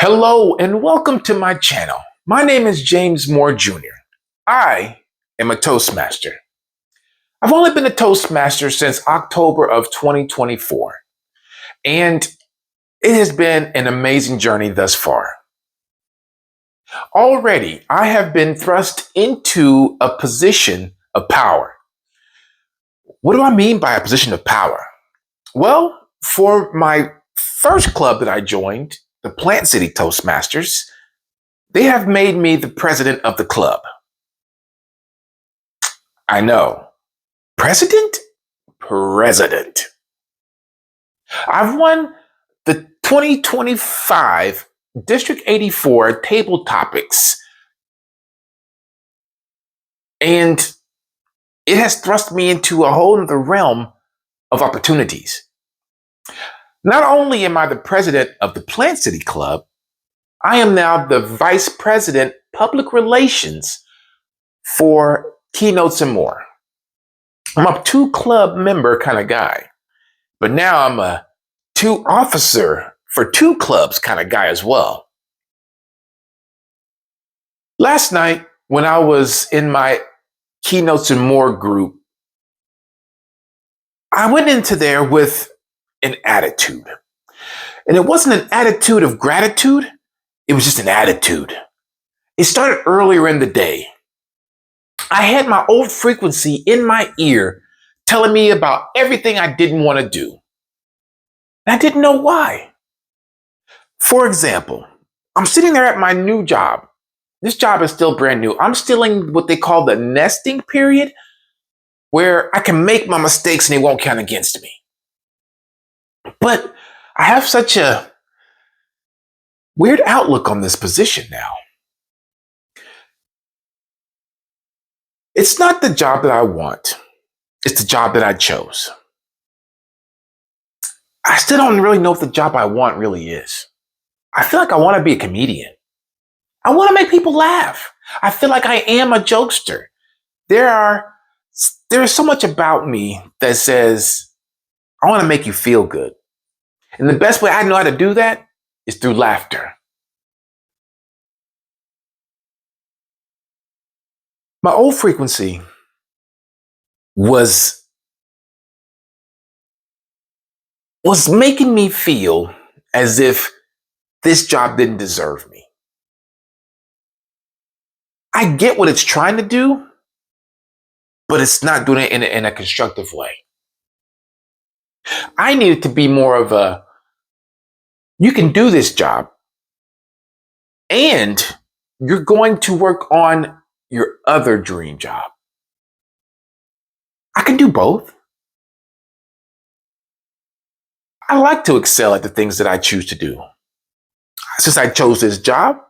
Hello and welcome to my channel. My name is James Moore Jr. I am a Toastmaster. I've only been a Toastmaster since October of 2024, and it has been an amazing journey thus far. Already, I have been thrust into a position of power. What do I mean by a position of power? Well, for my first club that I joined, the Plant City Toastmasters, they have made me the president of the club. I know. President? President. I've won the 2025 District 84 Table Topics, and it has thrust me into a whole other realm of opportunities. Not only am I the president of the Plant City Club, I am now the vice president public relations for Keynotes and More. I'm a two club member kind of guy, but now I'm a two officer for two clubs kind of guy as well. Last night, when I was in my Keynotes and More group, I went into there with an attitude. And it wasn't an attitude of gratitude, it was just an attitude. It started earlier in the day. I had my old frequency in my ear telling me about everything I didn't want to do. And I didn't know why. For example, I'm sitting there at my new job. This job is still brand new. I'm still in what they call the nesting period, where I can make my mistakes and they won't count against me. But I have such a weird outlook on this position now. It's not the job that I want. It's the job that I chose. I still don't really know what the job I want really is. I feel like I want to be a comedian. I want to make people laugh. I feel like I am a jokester. There is so much about me that says, I want to make you feel good. And the best way I know how to do that is through laughter. My old frequency was making me feel as if this job didn't deserve me. I get what it's trying to do, but it's not doing it in a constructive way. I needed to be more of a, you can do this job, and you're going to work on your other dream job. I can do both. I like to excel at the things that I choose to do. Since I chose this job,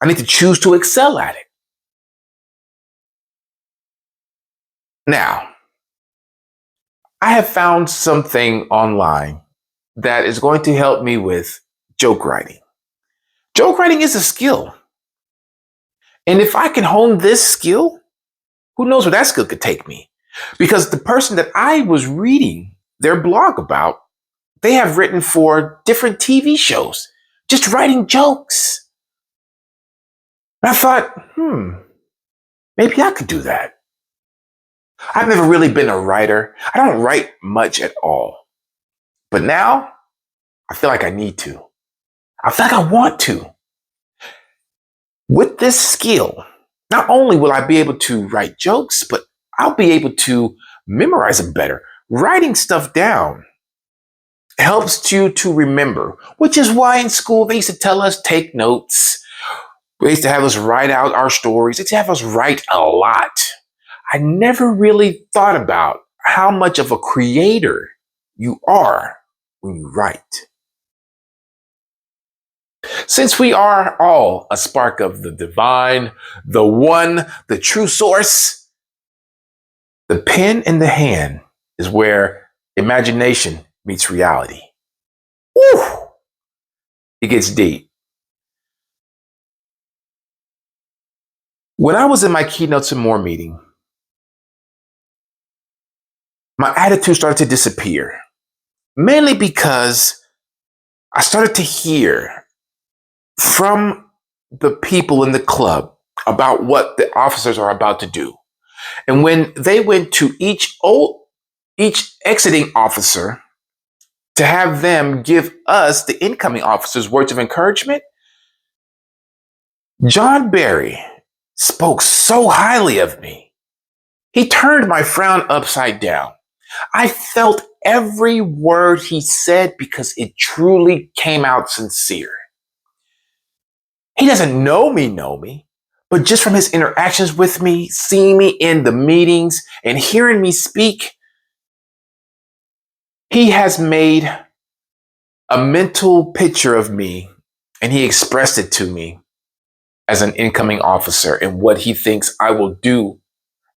I need to choose to excel at it. Now, I have found something online that is going to help me with joke writing. Joke writing is a skill. And if I can hone this skill, who knows where that skill could take me? Because the person that I was reading their blog about, they have written for different TV shows, just writing jokes. And I thought, maybe I could do that. I've never really been a writer. I don't write much at all. But now, I feel like I need to. I feel like I want to. With this skill, not only will I be able to write jokes, but I'll be able to memorize them better. Writing stuff down helps you to remember, which is why in school they used to tell us take notes. They used to have us write out our stories. They used to have us write a lot. I never really thought about how much of a creator you are when you write. Since we are all a spark of the divine, the one, the true source, the pen in the hand is where imagination meets reality. Woo! It gets deep. When I was in my Keynotes and More meeting, my attitude started to disappear, mainly because I started to hear from the people in the club about what the officers are about to do. And when they went to each exiting officer to have them give us, the incoming officers, words of encouragement, John Barry spoke so highly of me. He turned my frown upside down. I felt every word he said because it truly came out sincere. He doesn't know me, but just from his interactions with me, seeing me in the meetings and hearing me speak, he has made a mental picture of me and he expressed it to me as an incoming officer and what he thinks I will do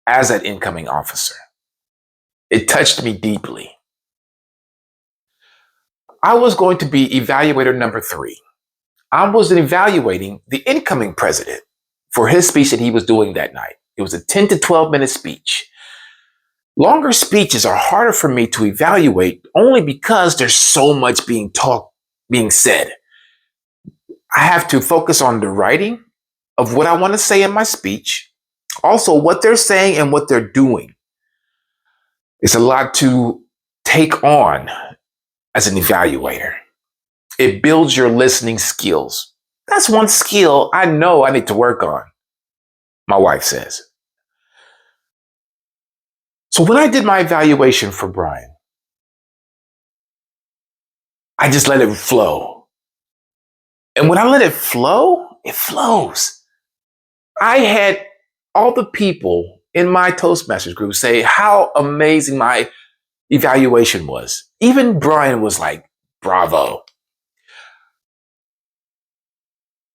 as an incoming officer. It touched me deeply. I was going to be evaluator number 3. I was evaluating the incoming president for his speech that he was doing that night. It was a 10 to 12 minute speech. Longer speeches are harder for me to evaluate only because there's so much being said. I have to focus on the writing of what I want to say in my speech, also what they're saying and what they're doing. It's a lot to take on as an evaluator. It builds your listening skills. That's one skill I know I need to work on, my wife says. So when I did my evaluation for Brian, I just let it flow. And when I let it flow, it flows. I had all the people in my Toastmasters group say how amazing my evaluation was. Even Brian was like, bravo.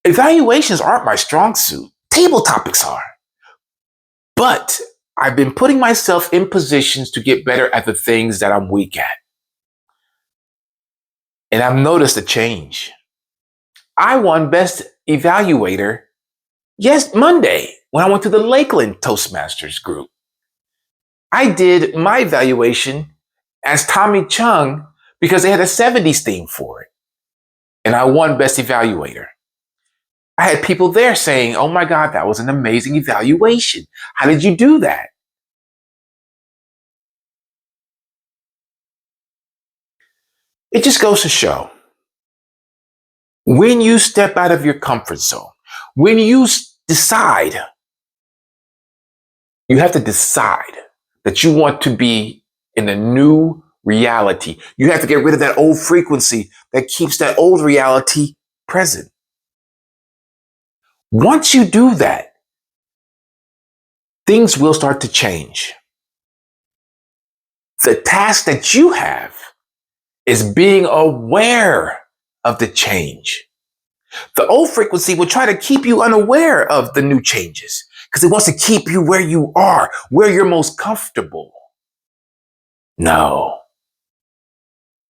Evaluations aren't my strong suit. Table topics are. But I've been putting myself in positions to get better at the things that I'm weak at. And I've noticed a change. I won Best Evaluator Monday when I went to the Lakeland Toastmasters group. I did my evaluation as Tommy Chung because they had a 70s theme for it. And I won Best Evaluator. I had people there saying, oh my God, that was an amazing evaluation. How did you do that? It just goes to show, when you step out of your comfort zone, when you decide, you have to decide that you want to be in a new reality. You have to get rid of that old frequency that keeps that old reality present. Once you do that, things will start to change. The task that you have is being aware of the change. The old frequency will try to keep you unaware of the new changes because it wants to keep you where you are, where you're most comfortable. No,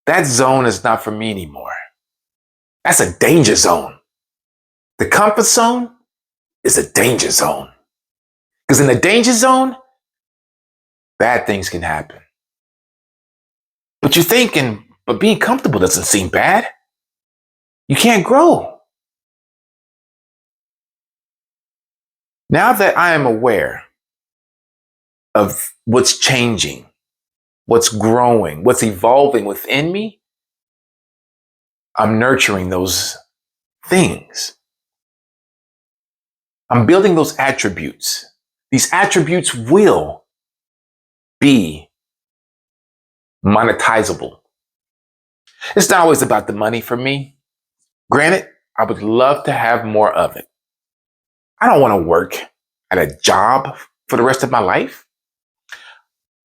that zone is not for me anymore. That's a danger zone. The comfort zone is a danger zone. Because in the danger zone, bad things can happen. But you're thinking, but being comfortable doesn't seem bad. You can't grow. Now that I am aware of what's changing, what's growing, what's evolving within me, I'm nurturing those things. I'm building those attributes. These attributes will be monetizable. It's not always about the money for me. Granted, I would love to have more of it. I don't want to work at a job for the rest of my life.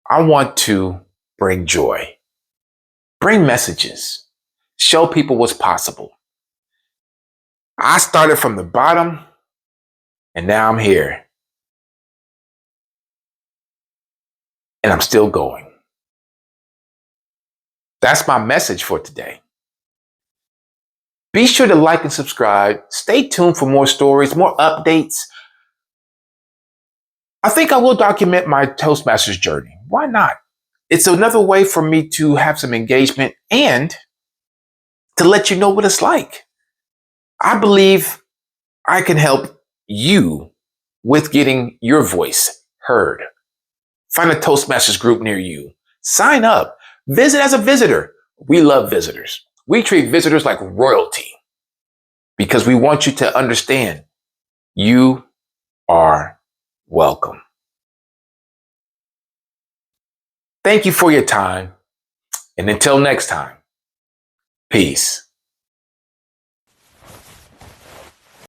I want to bring joy, bring messages, show people what's possible. I started from the bottom and now I'm here. And I'm still going. That's my message for today. Be sure to like and subscribe. Stay tuned for more stories, more updates. I think I will document my Toastmasters journey. Why not? It's another way for me to have some engagement and to let you know what it's like. I believe I can help you with getting your voice heard. Find a Toastmasters group near you. Sign up. Visit as a visitor. We love visitors. We treat visitors like royalty because we want you to understand you are welcome. Thank you for your time. And until next time, peace.